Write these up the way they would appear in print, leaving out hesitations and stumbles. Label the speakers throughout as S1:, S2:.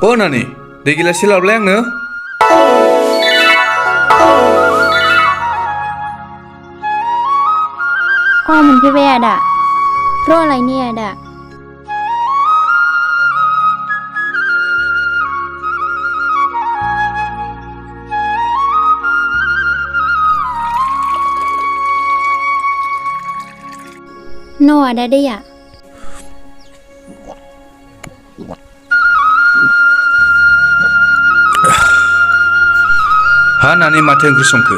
S1: अ नानि दै गिलाससे लाबोलाय आंनो
S2: मोनफैबाय आदा र' लायनि आदा न' आदा दैया
S1: हा नानि माथो ओंख्रि संखो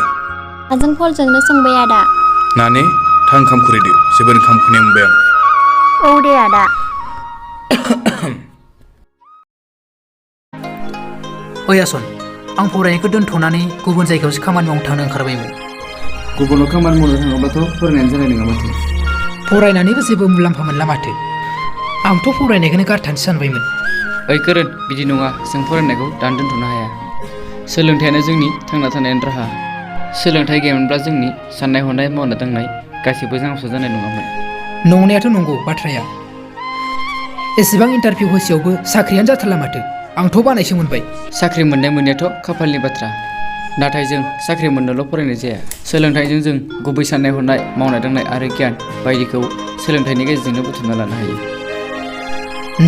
S2: आजों फलजोंनो संबाय आदा
S1: नानि था ओंखाम खुरैदो जोबोर ओंखाम उखैनाय मोनबाय आं
S2: औ दे आदा
S3: ओइ आसन आं फरायनायखौ दोनथ'नानै गुबुन जायगायावसो खामानि मावनो थांनो ओंखारबायमोन
S4: गुबुनाव खामानि मावनो थाङोबाथ' फरायनायानो जानाय नङा माथो
S3: फरायनानैबो जेबो मुलाम्फा मोनला माथो आंथ' फरायनायखौनो गारथानोसो सानबायमोन
S4: ओइ कोरोन बिदि नङा जों फरायनायखौ दानो दोनथ'नो हाया सोलोंथाइयानो जोंनि थांना थानायनि राहा सोलोंथाइ गैयामोनब्ला जोंनि साननाय हनाय मावनाय दांनाय गासैबो जांख्रा जानाय नङामोन
S3: नंनायाथ' नंगौ बाथ्राया एसेबां इन्टारभिउ होसेयावबो साख्रियानो जाथारला माथो आंथ' बानायसो मोनबाय
S4: साख्रि मोननाय मोननायाथ' खाफालनि बाथ्रा नाथाय जों साख्रि मोननोल' फरायनाय जाया सोलोंथाइजों जों गुबै साननाय हनाय मावनाय दांनाय आरो गियान बायदिखौ सोलोंथाइनि गेजेरजोंनो बुथुमना लानो हायो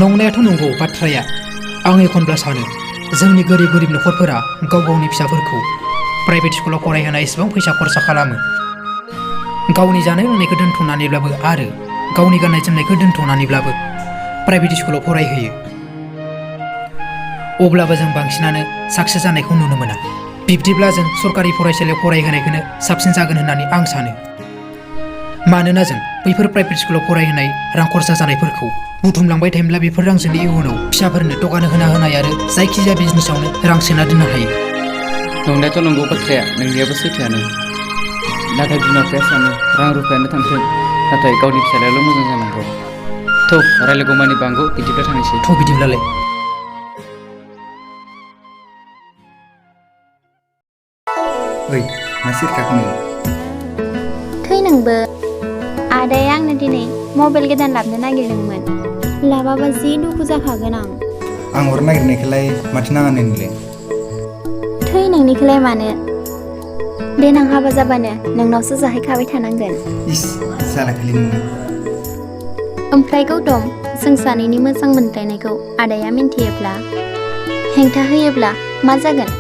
S3: नंनायाथ' नंगौ बाथ्राया आं एखनब्ला सानो जोंनि गोरिब न'खरफोरा गाव गावनि फिसाफोरखौ प्राइभेट स्कुलाव फरायहोनाय एसेबां फैसा खरसा खालामो गावनि जानाय लोंनायखौ दोनथ'नानैब्लाबो आरो गावनि गाननाय जोमनायखौ दोनथ'नानैब्लाबो प्राइभेट स्कुलाव फरायहोयो अब्लाबो जों बांसिनानो साक्सेस जानायखौ नुनो मोना बिब्दिब्ला जों सरकारि फरायसालियाव फरायहोनायखौनो साबसिन जागोन होननानै आं सानो मानोना जों बैफोर प्राइभेट स्कुलाव फरायहोनाय रां खरसा जानायफोरखौ बुथुमलांबाय थायोब्ला बेफोर रांजोंनो इयुनाव फिसाफोरनो दखान होनाय आरो जायखिजाया बिजनेसावनो रां सोना दोननो हायो
S4: नंनायाथ' नंगौ बाथ्राया नोंनियाबो सैथोआनो नाथाय बिमा बिफाया सानो रां रुफायानो थांथों नाथाय गावनि फिसालायाल' मोजां जानांगौ थौ रायलायगौ मानि बांगौ बिदिब्ला थांनोसै
S3: थ' बिदिब्लालाय
S5: ओइ मा सिरखाखौनो
S2: थै नोंबो आदाया आंनो दिनै मबाइल गोदान लाबोनो नागिरदोंमोन लाबाबा जि दुखु जाखागोन आं
S5: हरनो नागिरनायखौलाय माथो नाङानो नोंलाय
S2: थै नोंनिखौलाय मानो देनां हाबा जाबानो नोंनावसो जाहैखाबाय थानांगोन
S5: इस जालाखालि नोङो
S2: ओमफ्राय गौतम जों सानैनि मोजां मोनलायनायखौ आदाया मिन्थियोब्ला हेंथा होयोब्ला मा जागोन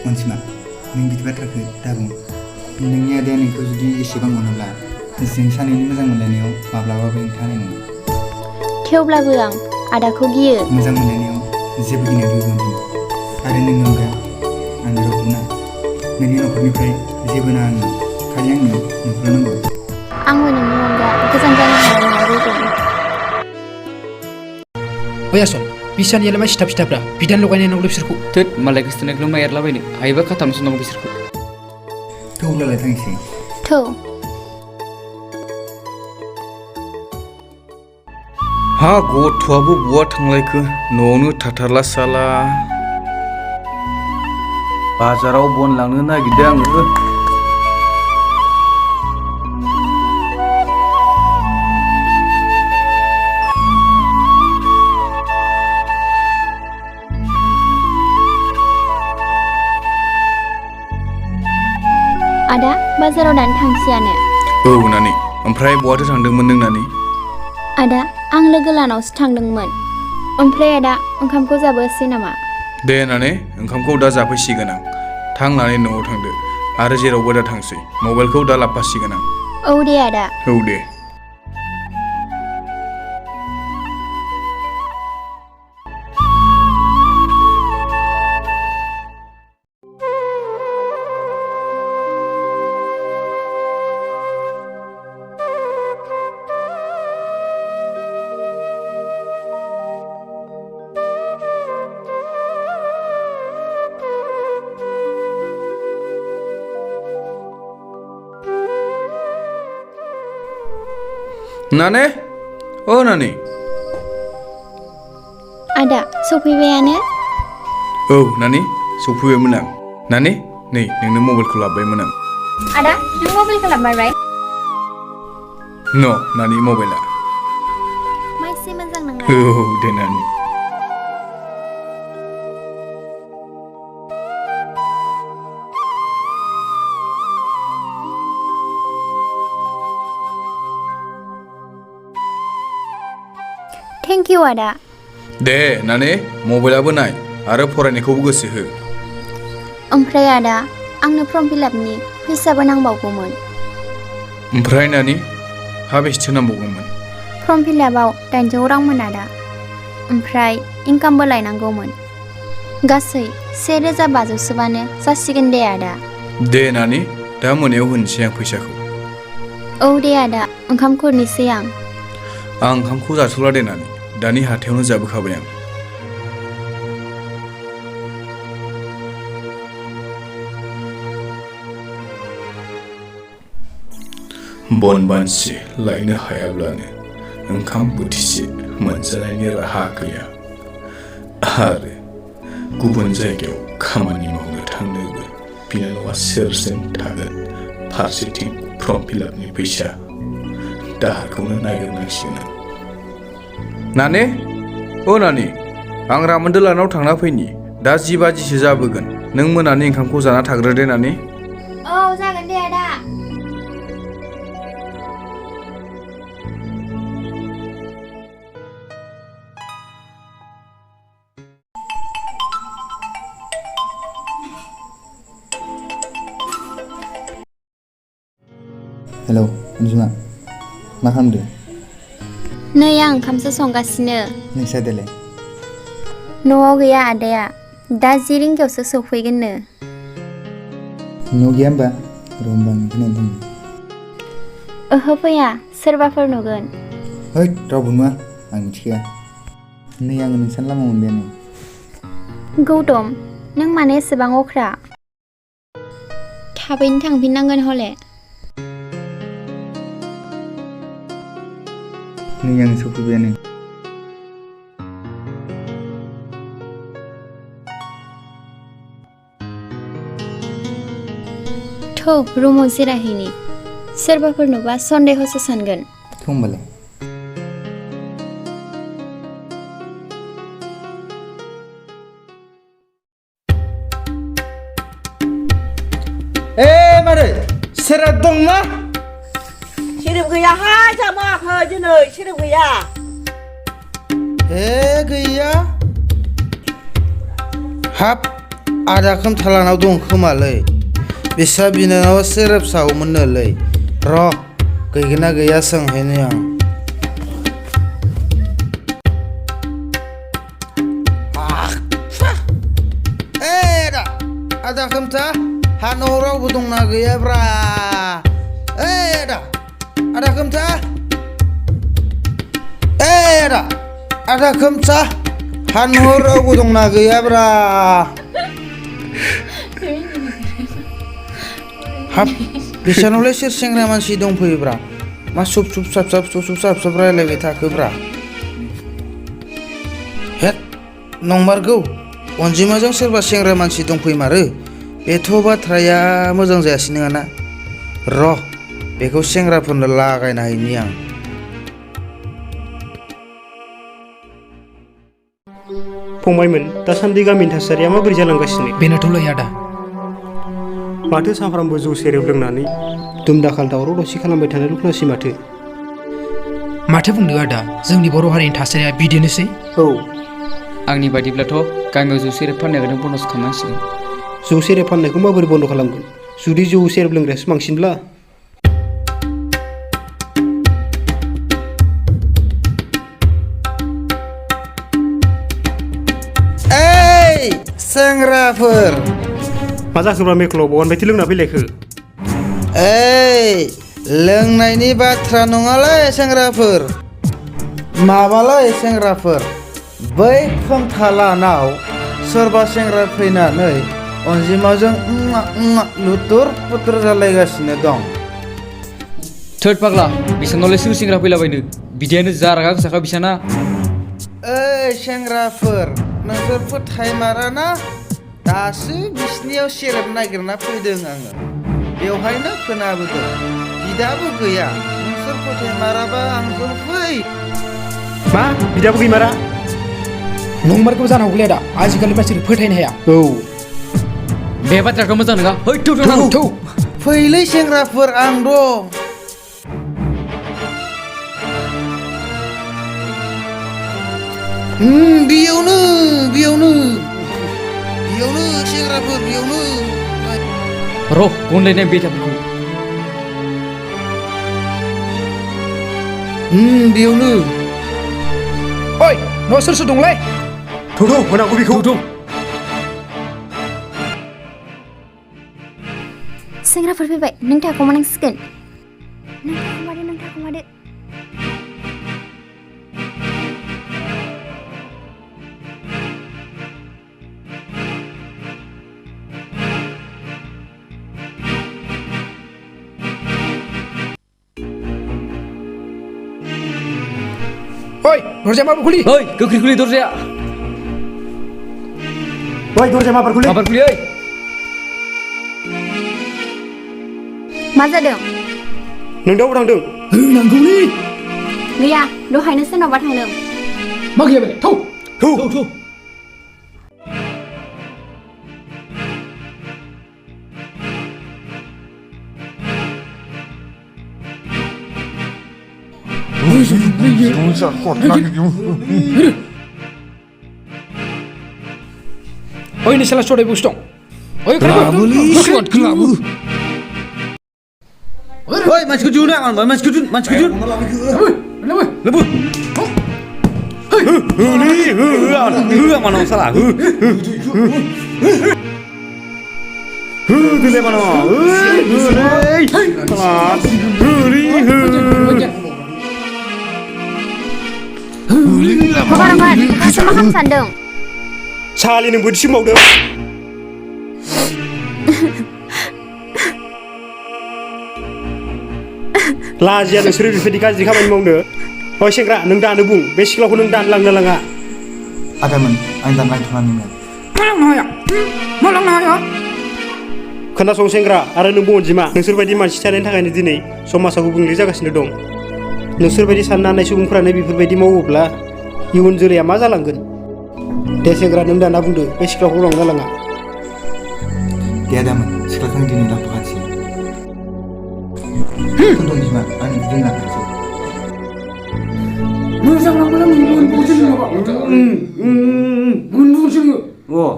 S5: अनजिमा नों बिदि बाथ्राखौ दाबुं नोंनि आदाया नोंखौ जुदि एसेबां अनोब्ला जों सानैनि मोजां मोनलायनायाव माब्लाबाबो हेंथा होनाय नङा
S2: थेवब्लाबो आं आदाखौ गियो
S5: मोजां मोनलायनायाव जेबो गिनाय गैया अनजिमा आरो नोंनि अनगा आंनि रावबो ना नोंनि न'खरनिफ्राय जेबो नाङा खालि आंनो न'खर नांगौ
S2: आंबो नोंनि अनगा गोजान जानो हानाय नङा गौतम
S3: ओइ आसन बिसानियालाय मा सिथाब्रा बिदान लगायनाय नंला बिसोरखौ
S4: थोद मालाय गोसथोनायखौल' मा एरलाबायनो हायोबा खाथामसो नांगौ बिसोरखौ
S5: थौब्लालाय थांसै
S2: थौ
S1: हा गथ'आबो बहा थांलायखो न'आवनो थाथारला साला बाजाराव बन लांनो नागिरदों आङो
S2: आदा बाजाराव दानो थांसैयानो
S1: औ नानि ओमफ्राय बहाथो थांदोंमोन नों नानि
S2: आदा आं लोगो लानावसो थांदोंमोन ओमफ्राय आदा ओंखामखौ जाबोसै नामा
S1: दे नानि ओंखामखौ दा जाफैसिगोन आं थांनानै न'आव थांदो आरो जेरावबो दा थांसै मबाइलखौ दा लाबोफासिगोन आं
S2: औ दे आदा
S1: औ दे नाने ओ नानि
S2: आदा सफैबायानो
S1: औ नानि सफैबायमोन आं नानि नै नोंनो मबाइलखौ लाबोबायमोन आं
S2: आदा नों मबाइलखौ लाबोबाय
S1: न' नानि मबाइला
S2: माइसि मोजां नङा
S1: औ दे नानि
S2: थेंक इउ आदा।
S1: दे नानि मबाइलाबो नाय आरो फरायनायखौबो गोसो हो।
S2: ओमफ्राय आदा आंनो फर्म फिलापनि फैसाबो नांबावगौमोन।
S1: ओमफ्राय नानि हाबेसेथो नांबावगौमोन?
S2: फर्म फिलापआव 800 रांमोन आदा। ओमफ्राय इनकामबो लायनांगौमोन। गासै 1500सोबानो जासिगोन दे आदा।
S1: दे नानि दा मोनायाव होनोसै आं फैसाखौ।
S2: औ दे आदा ओंखाम खुरनोसै आं।
S1: आं ओंखामखौ जाथ'ला दे नानि दानि हाथायावनो जाबोखाबाय आं। बन बानसि लायनो हायाब्लानो ओंखाम बोथिसे मोनजानायनि राहा गैया आरो गुबुन जायगायाव खामानि मावनो थांनोबो बिनानावा सोरजों थागोन। फारसेथिं फर्म फिलापनि फैसा दाहारखौनो नागिरनांसिगोन आं। नानि ओ नानि आं रामोनदो लानाव थांना फैनि दा 10 बाजिसो जाबोगोन। नों मोनानि ओंखामखौ जाना थाग्रोदे नानि।
S2: औ जागोन दे आदा।
S5: हेलौ अनजिमा मा खालामदों?
S2: नै आं ओंखामसो संगासिनो।
S5: नोंसा देलाय?
S2: न'आव गैया आदाया दा 10 रिंगायावसो सफैगोननो।
S5: न'आव गैया होमबा? र' होमबा आं फैनानै थांनि।
S2: ओहो फैया सोरबाफोर नुगोन।
S5: हैद रावबो नुवा आं मिथिखाया। नै आङो नोंसानि लामा मोनबायानो।
S2: गौतम नों मानो एसेबां अख्रा? थाबैनो थांफिननांगोन हले।
S5: नै आं सफैबायानो।
S2: थौ रुमाव जिरायहैनि सोरबाफोर नुबा सन्देहसो सानगोन।
S5: थौ होमबालाय। मारै सेराप दंना?
S6: सेरेब गैयाहाय जामाखै दिनै सेरेब गैया।
S7: गैया हाब आदा खोमथालानाव दं खोमालै। बिसा बिनानावा सेरेप सावोमोननोलै। र' गैगोन ना गैया सोंहैनो आं। आदा खोमथा हा न'आव रावबो दंना गैयाब्रा? आदा खोमथा आदा खोमथा हा न'आव रावबो दंना गैयाब्रा? हाब बिसानावलाय सोर सेंग्रा मानसि दंफैयोब्रा? मा सुब सुब साब रायलायबाय थाखोब्रा? हेद नंमारगौ अनजिमाजों सोरबा सेंग्रा मानसि दंफैमारो। बेथ' बाथ्राया मोजां जायासै नङाना। र' बेखौ सेंग्राफोरनो लागायना हैनि आं।
S8: फंबायमोन दासान्दि गामिनि थासारिया माबोरै जालांगासिनो?
S3: बेनोथ'लै आदा।
S8: माथो सानफ्रामबो जौ सेरेब लोंनानै दुमदाखाल दावराव दावसि खालामबाय थानो लुबैनासै माथो।
S3: माथो बुंनो आदा जोंनि बर' हारिनि थासारिया बिदिनोसै।
S8: औ
S4: आंनि बादिब्लाथ' गामियाव जौ सेरेब फाननायखौनो बन्द' खालामनांसिगोन।
S8: जौ सेरेब फाननायखौ माबोरै बन्द' खालामगोन जुदि जौ सेरेब लोंग्रायासो बांसिनब्ला?
S7: सेंग्राफोर
S8: मा जाखोब्रा मेख्लाव बहान बायदि लोंना फैलायखो?
S7: लोंनायनि बाथ्रा नङालै सेंग्राफोर। माबालै सेंग्राफोर बै खोमथालानाव सोरबा सेंग्रा फैनानै अनजिमाजों लुथुर पुथुर जालायगासिनो दं।
S4: थोद फाग्ला बिसानावलाय सोर सेंग्रा फैलाबायनो? बिदियानो जा रागा गोसाखा बिसाना।
S7: सेंग्राफोर नोंसोर फोथायमाराना? दासो बिसिनियाव सेरेब नागिरना फैदों आङो। बेवहायनो खोनाबोदों बिदाबो गैया। नोंसोर फोथायमाराबा आंजों फै।
S8: मा बिदाबो गैमारा?
S3: नंमारगौ जानांगौलै आदा आजिखालि मानसिफोर फोथायनो हाया।
S8: औ
S4: बे बाथ्राखौ मोजां नङा।
S3: थौ
S7: फैलै सेंग्राफोर आं दं। बेयावनो बेयावनो बेयावनो सेंग्राफोर बेयावनो
S4: र' गनलायनाय बेटाफोरखौ
S7: बेयावनो
S3: ओइ न' सोर सोर दंलै
S8: थौ होनांगौ बेखौ
S2: सेंग्राफोर फैबाय नों थाखोमानांसिगोन नों थाखोमादो
S3: ओइ दरजाया माबा खुलि
S4: ओइ गोख्रै खुलि दरजाया
S8: ओइ दरजा माबार खुलि
S4: माबार खुलि ओइ
S2: मा जादों
S8: नों दाउ थांदों
S3: नांगौलै
S2: गैया दहायनो सोरनावबा थांदों
S3: मा गैया बेलाय थौ
S8: थौ
S3: ओइ नोंसाला सदाय बस दं ओइ
S7: ओइ मानसिखौ दिहुन मानसिखौ दिहुन लेबु मानाव साला दिले मानाव
S2: हगार नोंसो मा खालामनो सानदों
S8: सालि नों बोरैसो मावदों लाजिया नोंसोरो बेबायदि गाज्रि खामानि मावनो ओइ सेंग्रा नों दानो बुं बे सिख्लाखौ नों दानलांनो लाङा
S5: आदामोन आं दानलांथ'नानैमोन
S3: मा लांनो हाया
S8: खोनासं सेंग्रा आरो नोंबो अनजिमा नोंसोरबायदि मानसि थानायनि थाखायनो दिनै समाजाव गुबुंले जागासिनो दं नोंसोरबायदि साननो हानाय सुबुंफोरानो बेफोरबायदि मावोब्ला इयुन जोलैया मा जालांगोन दे सेंग्रा नों दाना बुंदो बे सिख्लाखौ लांना लाङा
S5: दे आदामोन सिख्लाखौ दिनै लांथ'खानोसै अनजिमा आं बिदि लांखानोसै
S3: मोजां लांबोला मोनबोसो नङाबा मोनबोसो
S4: अ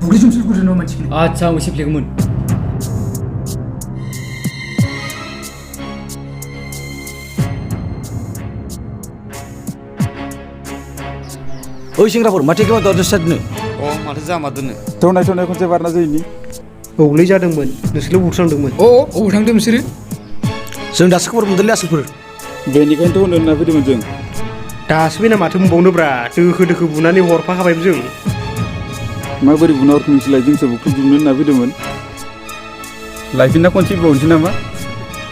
S3: बुग्लि जुमसिल गुरजों न' मानसिखौ
S4: आदसा आंबो सिफ्लेगौमोन
S7: ओइ सेंग्राफोर माथो केबा दरजा दोनो माथो जामा दोनो
S9: थौनाय खनसे बारना जायोनि
S8: औलै जादोंमोन नोंसोरल' बुथ्रांदोंमोन
S3: अबाव थांदों बिसोरो
S7: जों दासो खबर मोनदोंलै आसोलफोर
S9: बेनिखायनोथ' होनो होनना फैदोंमोन जों
S8: दासो बेना माथो बुंबावनोब्रा दोखो बुनानै हरफाखाबायबो जों
S9: माबोरै बुना हरफिननोसैलाय जोंसो बुख्रुबजोबनो होनना फैदोंमोन लायफिनना खनसे बावनोसै नामा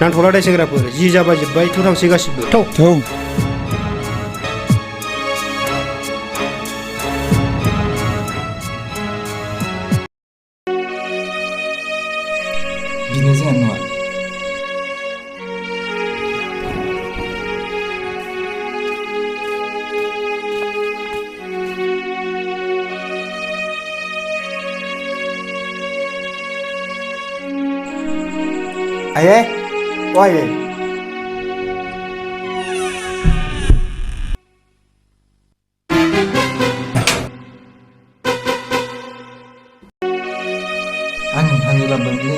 S8: नांथ'ला दे सेंग्राफोर जि जाबा जोब्बाय थ' थांसै गासिबो
S9: थौ
S5: बिनो जोंहा नङा आये ओ आये आं नोंथांनि लाबोनलै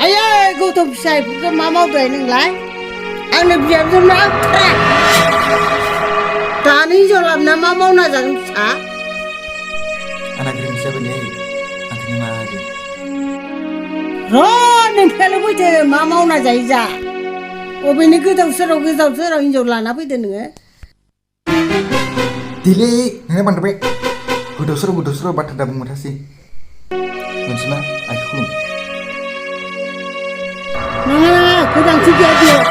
S6: आयै गौतम फिसाइफोरखौ मा मावदों नोंलाय आंनो बिहामजो नांथारा दानि हिनजाव लाबोना मा मावना जागोन फिसा
S5: आंना गोरोन्थि जाबायलै आंखौनो मा होदो
S6: र' नोंथाङाल' फैदो मा मावना जायो जा अबेनि गोदाव सोराव हिनजाव लाना फैदो नोङो
S5: दिलै नोंना बांद्राय गोदाव सोराव बाथ्रा दा बुंबाय थासै अनजिमा आंखौ खुलुम
S6: नाङा गोनांथि गैया बेयाव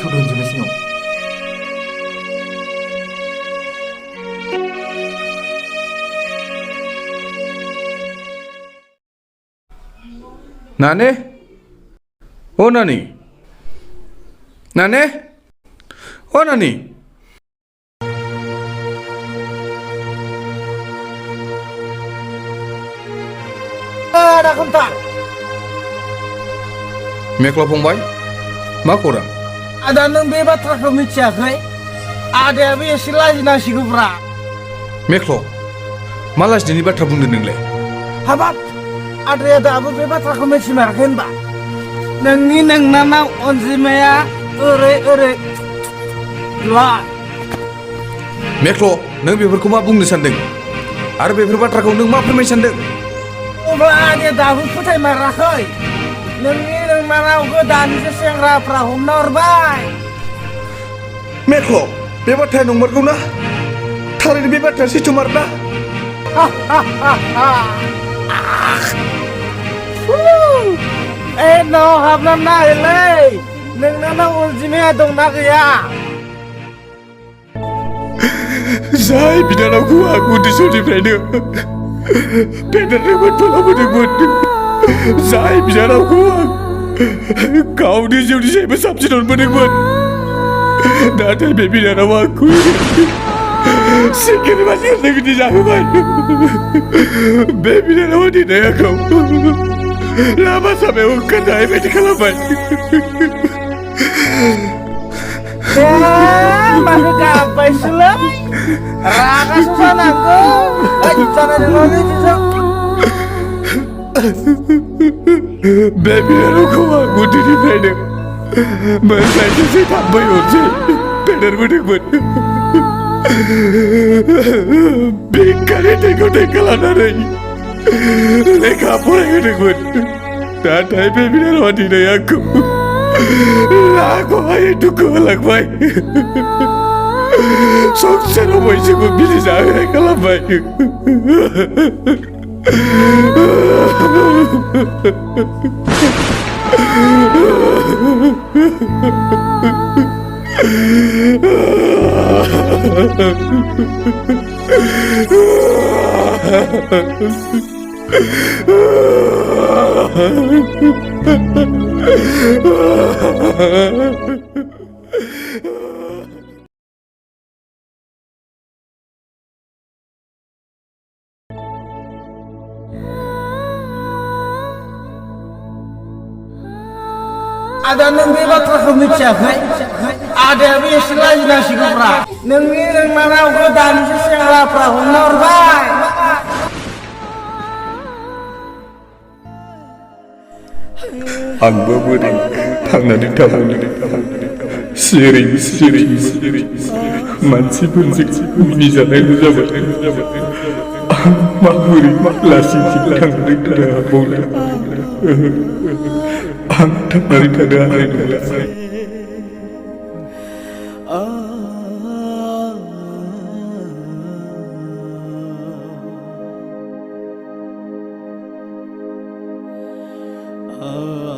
S5: थौदो अनजिमा सिङाव
S1: नाने ओ नानी नाने ओ नानी मेख्ला फंबाय मा खौरां
S7: आदा नों बे बाथ्राखौ मिथियाखै आदायाबो एसे लाजिनांसिगौब्रा
S1: मेख्ल' मा लाजिनायनि बाथ्रा बुंदों नोंलाय
S7: हाबाब आदाया दाबो बे बाथ्राखौ मिथिमाराखै होनबा नोंनि नोंनानाव अनजिमाया ओरै
S1: मेख्ल' नों बेफोरखौ मा बुंनो सानदों आरो बेफोर बाथ्राखौ नों मा फोरमायनो सानदों
S7: अब्ला आदाया दाबो फोथायमाराखै नोंनि नोंनानाव गोदानसो सेंग्राफ्रा हमना हरबाय
S1: मेख्ल' बे बाथ्राया नंमारगौ ना थारैनो बे बाथ्राया सैथोमार ना
S7: न' हाबना नायलै नोंनानाव अनजिमाया दंना गैया
S1: जाय बिनानावखौ आं उन्दै समनिफ्रायनो फेदेरदोंमोन फोलावबोदोंमोन जाय बिनानावखौ आं गावनि जिउनि जेबो साबसिन मोनबोदोंमोन नाथाय बे बिनानावा आंखौ सिंगिरि मासे बिदि जाहोबाय बे बिनानावा दिनै आंखौ लामा सामायाव ओंखारनाय बायदि खालामबाय
S7: मानो गाबबायसोलै रागासो जानांगौ जानाय नङा बिदिजों
S1: बे बिनानावखौ आं उन्दैनिफ्रायनो मोजाङै थांबाय हरसै फेदेरबोदोंमोन बेकारि दैखौ दैखा लानानै लेखा फरायहोदोंमोन नाथाय बे बिनानावा दिनै आंखौ लाखौहाय दुखु होलांबाय संसाराव बयजोंबो बिदि जाहोनाय खालामबाय
S7: आदा नों बे बाथ्राखौ मिथियाखै आदायाबो एसे लाजिनांसिगौब्रा नोंनि नोंनानाव गोदानसो सेंग्राफ्रा हमना हरबाय
S1: आंबो बोरै थांनानै थाबावनो सिरि मानसिफोरजों मिनिजानायल' जाबाय आं माबोरै लासैथिं थांनानै थानो हाबावनो आं थांनानै थानो हानाय नंला
S7: Oh